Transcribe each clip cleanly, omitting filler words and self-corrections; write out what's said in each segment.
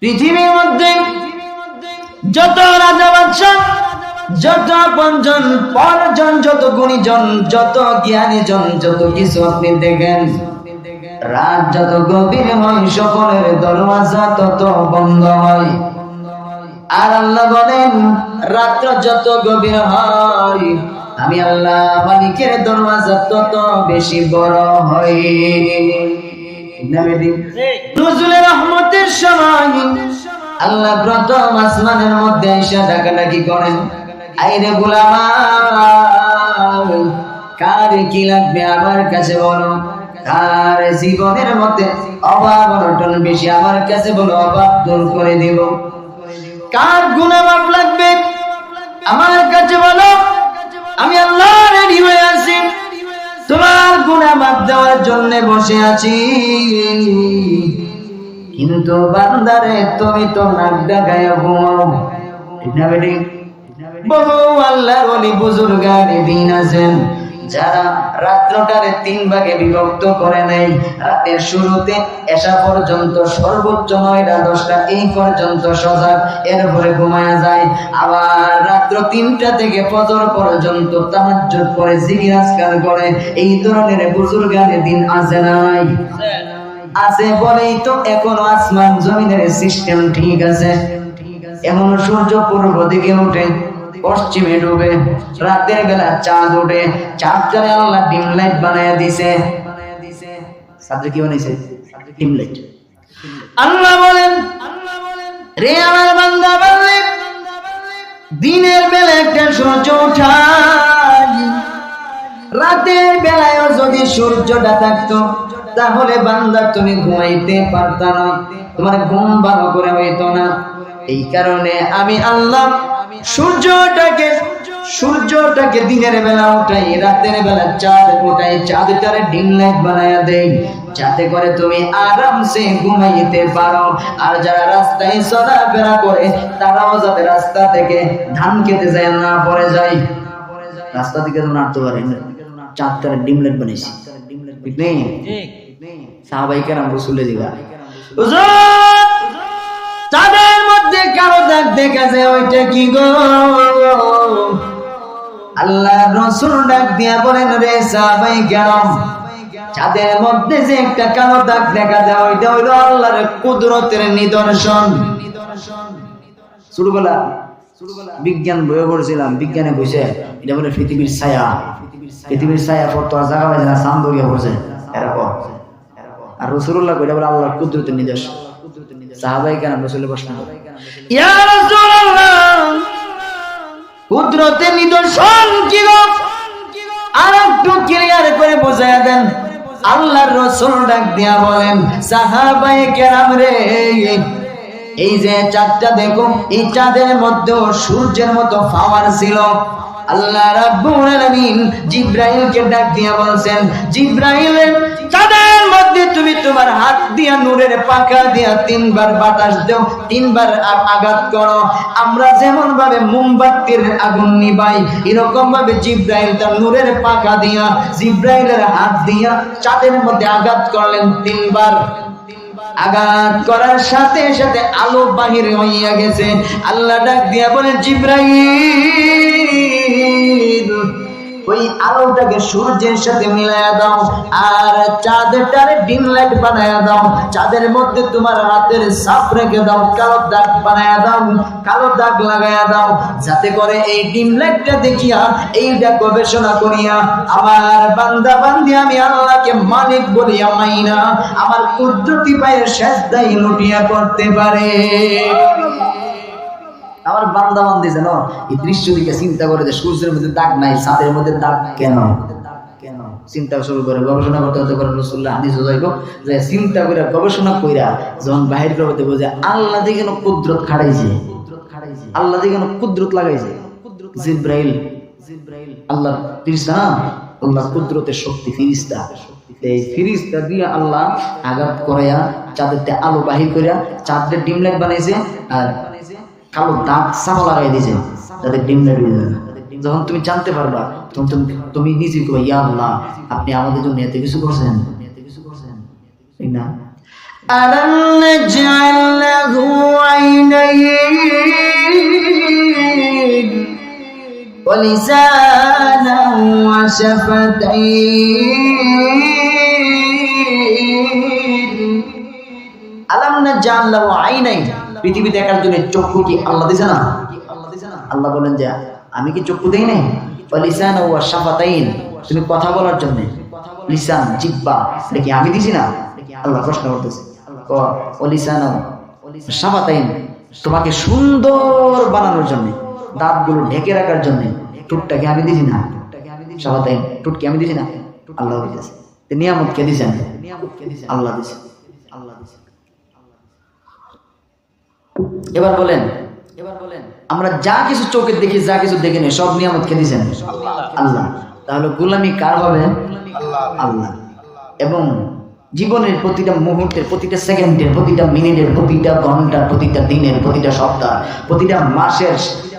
পৃথিবীর মধ্যে যত রাজা বাদশাহ, যত আপনজন পরজন, যত গুণীজন, যত জ্ঞানীজন, যত কিছু আপনি দেখেন, রাত যত গভীর হয় সকলের দরওয়াজা তত বন্ধ হয়। আর আল্লাহ বলেন রাত্র যত গভীর হয় আমি আল্লাহ মালিকের দরওয়াজা তত বেশি বড় হয়। নজরুলের রহমতের সময় আল্লাহ প্রথম আসমানের মধ্যে এসে ডাকাডাকি করেন, আইরে গোলাম কার কি লাগবে আমার কাছে বলো, কার জীবনের মধ্যে অভাব অনটন বেশি আমার কাছে বলো, অভাব দূর করে দিব। কার গুনাহ মাফ লাগবে আমার কাছে বলো, আমি আল্লাহ রেডি হয়ে আছি, তোমার গুনাহ মাফ দেওয়ার জন্য বসে আছি। কিন্তু বান্দারে তুমি তো নাক ডাকায় ঘুমাও। বহু আল্লাহর ওলি বুজুর্গানে দিন আছেন যারা রাত্রটারে 3 ভাগে বিভক্ত করে নেয়। রাতের শুরুতে এশা পর্যন্ত সর্বোচ্চ 9টা 10টা এই পর্যন্ত সজাগ, এরপরে ঘুমায়া যায়। আবার রাত্র 3টা থেকে ফজর পর্যন্ত তাহাজ্জুদ করে জিকির আজকার করে। এই ধরনের বুজুর্গানে দিন আছে নাই? আছে বলেই তো এখনো আসমান জমিনের সিস্টেম ঠিক আছে। এখনো সূর্য পূর্ব দিকে ওঠে, পশ্চিমে ডুবে, রাতের বেলা চাঁদ ওঠে, চাঁদটারে আল্লাহ ডিম লাইট বানায়া দিছে। চাঁদে কি বানাইছে? Dim light. আল্লাহ বলেন রে আমার বান্দা বললে দিনের বেলা একটা সূর্য ওঠাই, রাতের বেলায়ও যদি সূর্যটা থাকতো তাহলে বান্দা তুমি ঘুমাইতে পারতা না, তোমার ঘুম ভালো করে হইতো না। এই কারণে আমি আল্লাহ সূর্যটাকে দিনের বেলা উঠাই, রাতের বেলা চাঁদ উঠাই, চাঁদটারে ডিম লাইট বানায়া দেই যাতে করে তুমি আরামসে ঘুমাইতে পারো। আর যারা রাস্তায় চলাফেরা করে তারাও যাতে রাস্তা থেকে ধান খেতে যায় না পড়ে যায়, রাস্তা থেকে তো নাড়তে পারে। চাঁদটারে ডিম লাইট বানাইছি, ঠিক নেই? সাহাবায়ে কেরাম রাসূলের দিগা চাঁদের মধ্যে কালো দাগ দেখা যায়, ওইটা কি গো? আল্লাহ রাসূল ডাক দিয়া বলেন রে সাহাবায়ে কেরাম, চাঁদের মধ্যে যে একটা কালো দাগ দেখা যায় ওইটা হইল আল্লাহর কুদরতের নিদর্শন। ছোটবেলা বিজ্ঞান বইয়ে পড়ছিলাম, বিজ্ঞানে বইছে এটা বলে পৃথিবীর ছায়া। পৃথিবীর ছায়া পড়তো আর জায়গা পাইছে না, চাঁদ গিয়ে পড়ছে এরকম। আর রাসূলুল্লাহ কইটা বলে আল্লাহর কুদরতের নিদর্শন। সাহাবায়ে কেরাম রাসূলের প্রশ্ন, ইয়া রাসূলুল্লাহ কুদরতের নিদর্শন কি গো? আর একটু ক্লিয়ার করে বোঝায়া দেন। আল্লাহর রাসূল ডাক দিয়া বলেন, সাহাবায়ে কেরাম রে, এই যে চাঁদটা দেখো, এই চাঁদের মধ্যে সূর্যের মতো পাওয়ার ছিল। আল্লাহ রাব্বুল আলামিন জিবরাইলকে ডাক দিয়া বলছেন, জিবরাইল চাঁদের মধ্যে তুমি তোমার হাত দিয়া নূরের পাখা দিয়া 3 বার বাতাস দাও, 3 বার আঘাত করো। আমরা যেমন ভাবে মোমবাতির আগুন নিবাই এরকম ভাবে জিবরাইল তার নূরের পাখা দিয়া জিবরাইলের হাত দিয়া চাঁদের মধ্যে আঘাত করলেন 3 বার। আঘাত করার সাথে সাথে আলো বাহির হইয়া গেছে। আল্লাহ ডাক দিয়া বলে, জিবরাইল ওই আলোটাকে সূর্যের সাথে মিলায়া দাও আর চাঁদটারে ডিম লাইট বানায়া দাও। চাঁদের মধ্যে তোমার হাতের ছাপ রেখে দাও, কালো দাগ বানায়া দাও, কালো দাগ লাগায়া দাও, যাতে করে এই ডিম লাইটটা দেখিয়া এইটা গবেষণা করিয়া আমার বান্দা বান্দি আমি আল্লাহকে মালিক বলিয়া মাইনা আমার কুদরতি পায়ের সেজদায় লুটিয়া করতে পারে। আমার বান্দা বান্দি যেন এই দৃশ্য দিকে চিন্তা করে যে সূর্যের মধ্যে দাগ নাই, চাঁদের মধ্যে দাগ কেন চিন্তা শুরু করে গবেষণা করতে হতে পারে। রাসূলুল্লাহ হাদিসে যাইব যে চিন্তা করে গবেষণা কইরা যখন বাহির করতে বোঝে আল্লাহ দিয়ে কেন কুদরত খাড়াইছে, আল্লাহ দিয়ে কেন কুদরত লাগাইছে। জিবরাইল আল্লাহর ফেরেশতা, আল্লাহর কুদরতের শক্তি ফেরেশতা, এই ফেরেশতা দিয়ে আল্লাহ আঘাত করায়া চাঁদেরতে আলো বাহির করিয়া চাঁদের ডিম লাইট বানাইছে আর কালো দাগ সাফা লাগাই দিয়েছে যাতে ডিম লাইট হয়ে যাবে। যখন তুমি জানতে পারবা তখন তুমি নিজে কই, ইয়া আল্লাহ আপনি আমাদের জন্য এত কিছু করছেন, ঠিক না? আলাম নাজআল লাহু النجدين ولسانا وشفتين আলাম নাজআল লাহু আইনাইন পৃথিবী দেখার জন্য চক্ষু কি আল্লাহ দিয়েছে না? আল্লাহ বলেন যে আমি কি চক্ষু দেই নাই? ওয়ালিসানা ওয়া শাফাতাইন তুমি কথা বলার জন্য লিসান জিহ্বা এটা কি আমি দিছি না? আল্লাহ প্রশ্ন করতেছে ওয়ালিসানা শাফাতাইন তোমাকে সুন্দর বানানোর জন্য দাঁতগুলো ঢেকে রাখার জন্য ঠোঁটটাকে আমি দিছি না? শাফাতাইন ঠোঁট কি আমি দিছি না? আল্লাহ দিয়েছে। নিয়ামত কে দিয়েছেন? আল্লাহ দিয়েছে। এবার বলেন আমরা যা কিছু চোখে দেখি যা কিছু দেখি না সব নিয়ামত কে দিয়েছেন? আল্লাহ। তাহলে গোলামি কার হবে? আল্লাহ। এবং জীবনের প্রতিটা মুহূর্তের, প্রতিটা সেকেন্ডের, প্রতিটা মিনিটের, প্রতিটা ঘন্টার, প্রতিটা দিনের, প্রতিটা সপ্তাহ, প্রতিটা মাসের,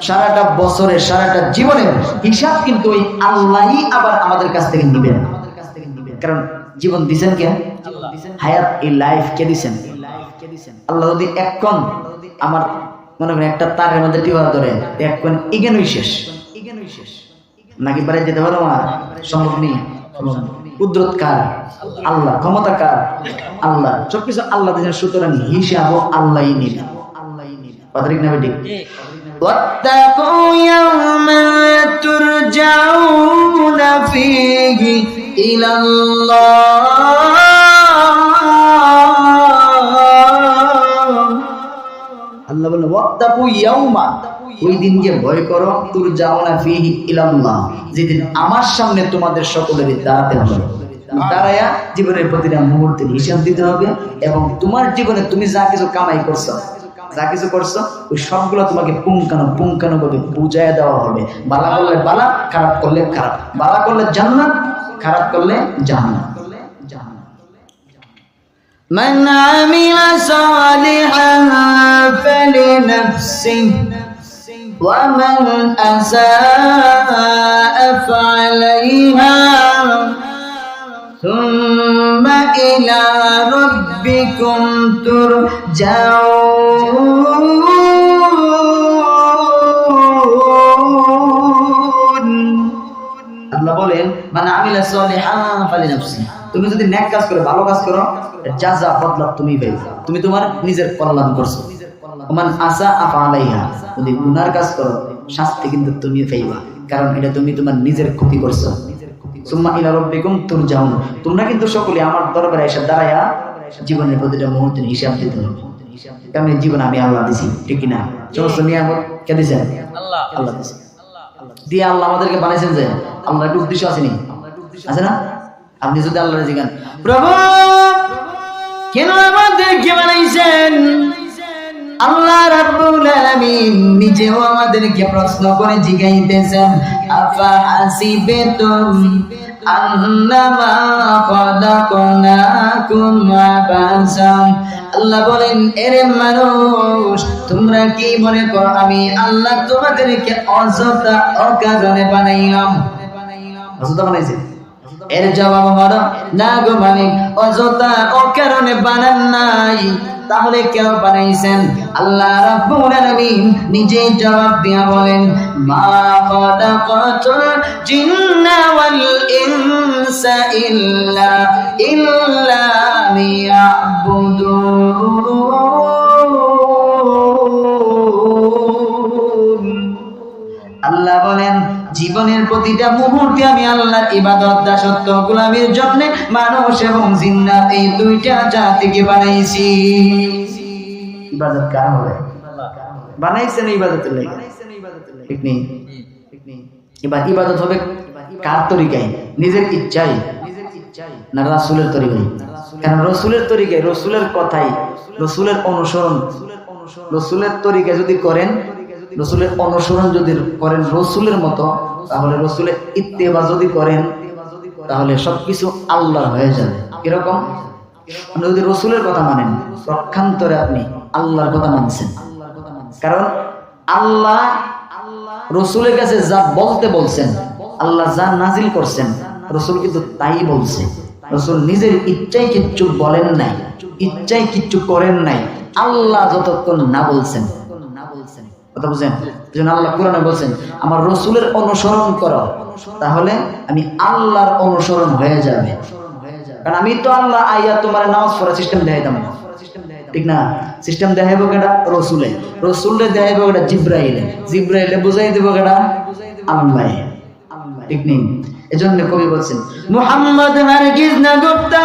সারাটা বছরের, সারাটা জীবনের হিসাব কিন্তু ওই আল্লাহই আবার আমাদের কাছ থেকে নেবেন। কারণ জীবন দিছেন কে? হায়াত, এই লাইফ কে দিছেন? আল্লাহ। যদি এখন আমার মনে করেন একটা তারের মধ্যে টিপা ধরে এখন ইগেনই শেষ নাকি বাড়ি যেতে পারো? আমার সম্ভব নেই। কুদরত কার? আল্লাহ। ক্ষমতা কার? আল্লাহ। সবকিছু আল্লাহ দিয়েছেন, সুতরাং হিসাব আল্লাহই নেবেন। কথা ঠিক না বেঠিক? ওয়াত্তাকু ইয়াওমা তুরজাউনা ফীহি ইলাল্লাহ। আল্লাহ বলেন ওয়াত্তাকু ইয়াওমা, ওই দিনকে ভয় করো, তুরজাউনা ফীহি ইলাল্লাহ, যেদিন আমার সামনে তোমাদের সকলেরই দাঁড়াতে হবে। দাঁড়ায়া জীবনের প্রতিটা মুহূর্তের হিসাব দিতে হবে এবং তোমার জীবনে তুমি যা কিছু কামাই করছো, যা কিছু করছো, ওই সবগুলো তোমাকে পুঙ্খানুপুঙ্খানুভাবে বুঝাইয়া দেওয়া হবে। ভালো করলে ভালো, খারাপ করলে খারাপ। ভালো করলে জান্নাত, খারাপ করলে জাহান্নাম। من عمل صالحا فلنفسه ومن أساء فعليها ثم إلى ربكم ترجعون। আল্লাহ বলেন মান আমিলা সালিহান ফালিনাফসিহি, তুমি যদি নেক কাজ করো, ভালো কাজ করো, জাযা বদলা তুমি পাইবা, তুমি তোমার নিজের কল্যাণ করছো। ওমান আসা আফালাইহা, যদি গুনার কাজ করো শাস্তি কিন্তু তুমি পাইবা, কারণ এটা তুমি তোমার নিজের ক্ষতি করছো। সুম্মা ইলা রাব্বিকুম তুরজাউন, তোমরা কিন্তু সকলে আমার দরবারে এসে দাঁড়ায়া জীবনের প্রতিটা মুহূর্তের হিসাব দিতে হবে। কারণ এই জীবন আমি আল্লাহ দিছি, ঠিক কি না? সমস্ত নিয়ামত কে দিয়েছেন? আল্লাহ দিয়েছে। দিয়ে আল্লাহ আমাদেরকে বানাইছেন যে আল্লাহর একটা উদ্দেশ্য আসেনি? আছে না? আপনি যদি আল্লাহর জিজ্ঞান প্রভু কেন আমাদেরকে বানাইছেন, আল্লাহ রাব্বুল আলামিন নিজেও আমাদেরকে প্রশ্ন করে জিজ্ঞাইতেছেন আফা হাসিবাতুম আন্নামা খালাকনাকুম আবাসাম। আল্লাহ বলেন এরে মানুষ, তোমরা কি মনে করো আমি আল্লাহ তোমাদেরকে অযথা অকারণে বানাইলাম? অযথা বানাইছি? এর জবাব হলো না গো মালিক, অযথা অকারণে বানান নাই। তাহলে কেন বানাইছেন? আল্লাহ রাব্বুল আলামিন নিজেই জবাব দিয়া বলেন মা খালাকাতুল জিন্না ওয়াল ইনসা ইল্লা লিয়াবুদুন। আল্লাহ বলেন জীবনের প্রতিটা মুহূর্তে আমি আল্লাহর ইবাদত দাসত্ব গোলামির জন্য মানুষ এবং জিন্নাত এই দুইটা জাতিকে বানাইছি। ইবাদত কার হবে? বানাইছেন ইবাদতের লাগি, ঠিক নেই? এবার ইবাদত হবে কার তরিকায়? নিজের ইচ্ছায় না রাসূলের তরিকায়? কারণ রাসূলের তরিকায়, রাসূলের কথাই, রাসূলের অনুসরণ, রাসূলের তরিকায় যদি করেন, রাসূলের অনুসরণ যদি করেন রাসূলের মতো, তাহলে রাসূলের ইত্তেবা যদি করেন তাহলে সবকিছু আল্লাহর হয়ে যাবে। কিরকম? আপনি যদি রাসূলের কথা মানেন, পক্ষান্তরে আপনি আল্লাহর কথা মানছেন। কারণ আল্লাহ রাসূলের কাছে যা বলতে বলছেন, আল্লাহ যা নাজিল করছেন, রাসূল কিন্তু তাই বলছে। রাসূল নিজের ইচ্ছায় কিচ্ছু বলেন নাই, ইচ্ছায় কিচ্ছু করেন নাই। আল্লাহ যতক্ষণ না বলছেন কথা বুঝেন? এজন্য আল্লাহ কোরআনে বলছেন আমার রাসূলের অনুসরণ করো, তাহলে আমি আল্লাহর অনুসরণ হয়ে যাবে। কারণ আমি তো আল্লাহ আইয়া তোমার নামাজ পড়া সিস্টেম দেখাইতাম না, ঠিক না? সিস্টেম দেখাইব কেডা? রাসূলে। রাসূলে দেখাইব কেডা? জিবরাইলে। জিবরাইলে বুঝাই দেব কেডা? আল্লাহ। ঠিক নেই? এজন্য কবি বলছেন মুহাম্মদ হারগিজ না গুপ্তা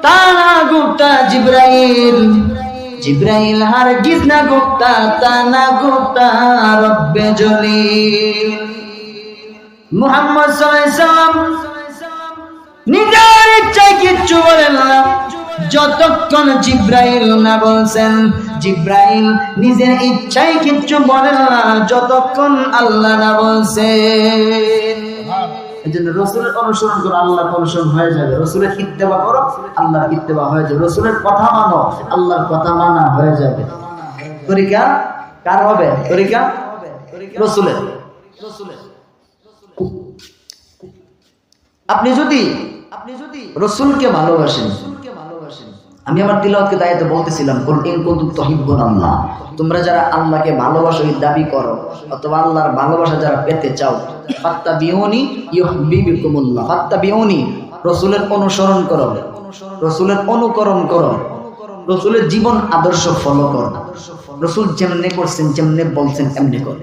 তানা গুপ্তা জিবরাইল, জিবরাইল হারগিজ না গুপ্তা তানা গুপ্তা রব্বে জলিল। মুহাম্মদ সাল্লাল্লাহু আলাইহি সাল্লাম নিজের ইচ্ছায় কিচ্ছু বলেন না যতক্ষণ জিবরাইল না বলছেন। জিবরাইল নিজের ইচ্ছায় কিচ্ছু বলেন না যতক্ষণ আল্লাহ না বলছেন। এজন্য রাসূলের অনুসরণ করো, আল্লাহর অনুসরণ হয়ে যাবে। রাসূলের ইত্তেবা করো, আল্লাহর ইত্তেবা হয়ে যাবে। রাসূলের কথা মানো, আল্লাহর কথা মানা হয়ে যাবে। তরিকা কার হবে? তরিকা রাসূলের। আপনি যদি রাসূলকে ভালোবাসেন, আমি আমার তিলাওয়াতকে দায়িত্ব বলতেছিলাম কুল ইন কুনতুম তুহিব্বুনাল্লাহ, তোমরা যারা আল্লাহকে ভালোবাসো এই দাবি করো অথবা আল্লাহর ভালোবাসা যারা পেতে চাও, ফাত্তাবিউনি ইউহিব্বুকুমুল্লাহ। ফাত্তাবিউনি, রাসূলের অনুসরণ করো, রাসূলের অনুকরণ করো, রাসূলের জীবন আদর্শ ফলো করো। রাসূল যেমনে করছেন যেমনে বলছেন এমনি করো।